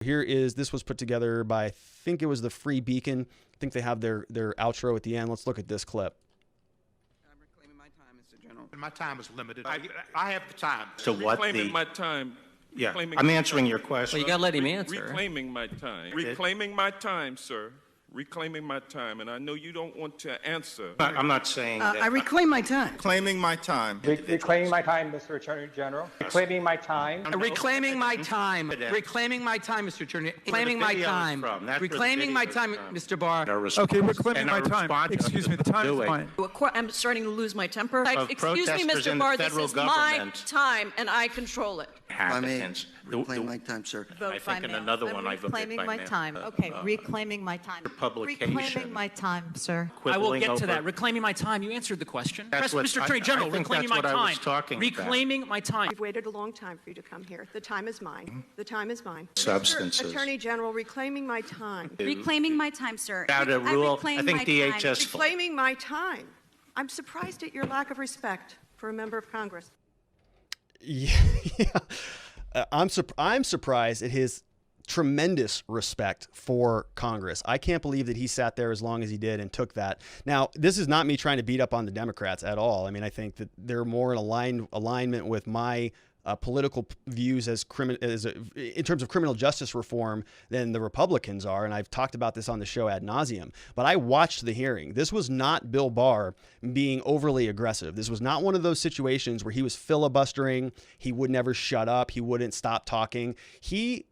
This was put together by, I think it was the Free Beacon. I think they have their outro at the end. Let's look at this clip. I'm reclaiming my time, Mr. General. My time is limited. I have the time. So what Reclaiming my time. Yeah, Reclaiming I'm my answering time. your question. Well, you gotta let him answer. Reclaiming my time. Reclaiming my time, sir. Reclaiming my time. And I know you don't want to answer. I'm not saying that. I reclaim my time. Claiming my time. Reclaiming my time, Mr. Attorney General. Reclaiming my time. Reclaiming my time. Reclaiming my time, Mr. Attorney. Reclaiming my time. Reclaiming my time, Mr. Barr. Okay, reclaiming my time. Excuse me, the time is mine. I'm starting to lose my temper. Excuse me, protesters in Mr. the Barr, this federal is my government. time, and I control it. Happens. Reclaim my time, sir. I think in another one I voted by Reclaiming my mail. time. Okay, reclaiming my time. Publication. Reclaiming my time, sir. I will Quibbling get to over- that. Reclaiming my time. You answered the question. That's what- Mr. Attorney General, I think reclaiming that's my what I time. was talking about. Reclaiming my time. We've waited a long time for you to come here. The time is mine. The time is mine. Substances. Mr. Attorney General, reclaiming my time. Reclaiming my time, sir. Without a rule, I think DHS. Reclaiming my time. I'm surprised at your lack of respect for a member of Congress. Yeah. I'm surprised at his tremendous respect for Congress. I can't believe that he sat there as long as he did and took that. Now, this is not me trying to beat up on the Democrats at all. I mean, I think that they're more in alignment with my political views in terms of criminal justice reform than the Republicans are. And I've talked about this on the show ad nauseum, but I watched the hearing. This was not Bill Barr being overly aggressive. This was not one of those situations where he was filibustering. He would never shut up. He wouldn't stop talking. He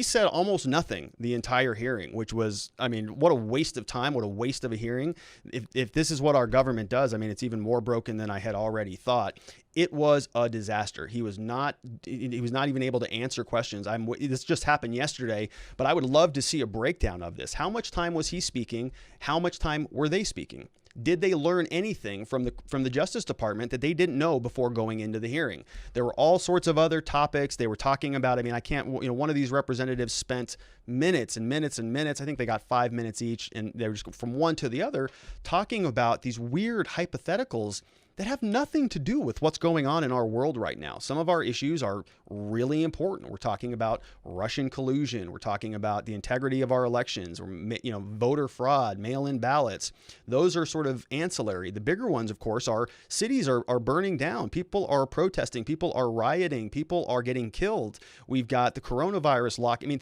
said almost nothing the entire hearing, which was, I mean, what a waste of time, what a waste of a hearing. If this is what our government does, I mean, it's even more broken than I had already thought. It was a disaster. He was not even able to answer questions. This just happened yesterday, but I would love to see a breakdown of this. How much time was he speaking? How much time were they speaking? Did they learn anything from the Justice Department that they didn't know before going into the hearing? There were all sorts of other topics they were talking about. I mean, one of these representatives spent minutes and minutes and minutes. I think they got 5 minutes each, and they were just from one to the other talking about these weird hypotheticals that have nothing to do with what's going on in our world right now. Some of our issues are really important. We're talking about Russian collusion. We're talking about the integrity of our elections, or voter fraud, mail-in ballots. Those are sort of ancillary. The bigger ones, of course, are cities are burning down. People are protesting. People are rioting. People are getting killed. We've got the coronavirus lock. I mean,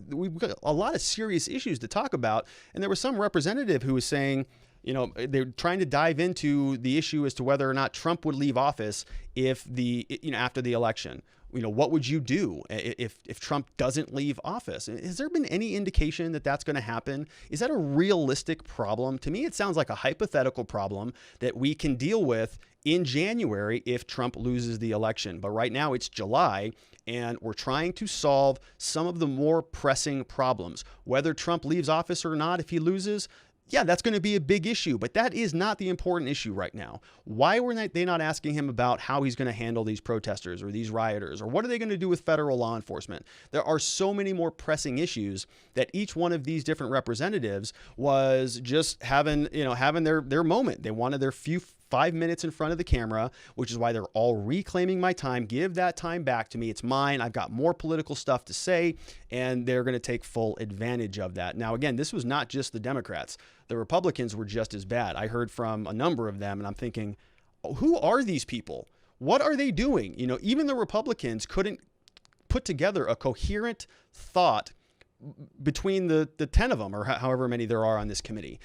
we've got a lot of serious issues to talk about. And there was some representative who was saying, they're trying to dive into the issue as to whether or not Trump would leave office after the election. What would you do if Trump doesn't leave office? Has there been any indication that that's going to happen? Is that a realistic problem? To me, it sounds like a hypothetical problem that we can deal with in January if Trump loses the election. But right now it's July, and we're trying to solve some of the more pressing problems. Whether Trump leaves office or not, if he loses, yeah, that's going to be a big issue, but that is not the important issue right now. Why were they not asking him about how he's going to handle these protesters or these rioters, or what are they going to do with federal law enforcement? There are so many more pressing issues that each one of these different representatives was just having their moment. They wanted their 5 minutes in front of the camera, which is why they're all reclaiming my time. Give that time back to me. It's mine. I've got more political stuff to say, and they're going to take full advantage of that. Now, again, this was not just the Democrats. The Republicans were just as bad. I heard from a number of them, and I'm thinking, who are these people? What are they doing? Even the Republicans couldn't put together a coherent thought between the 10 of them, or however many there are on this committee.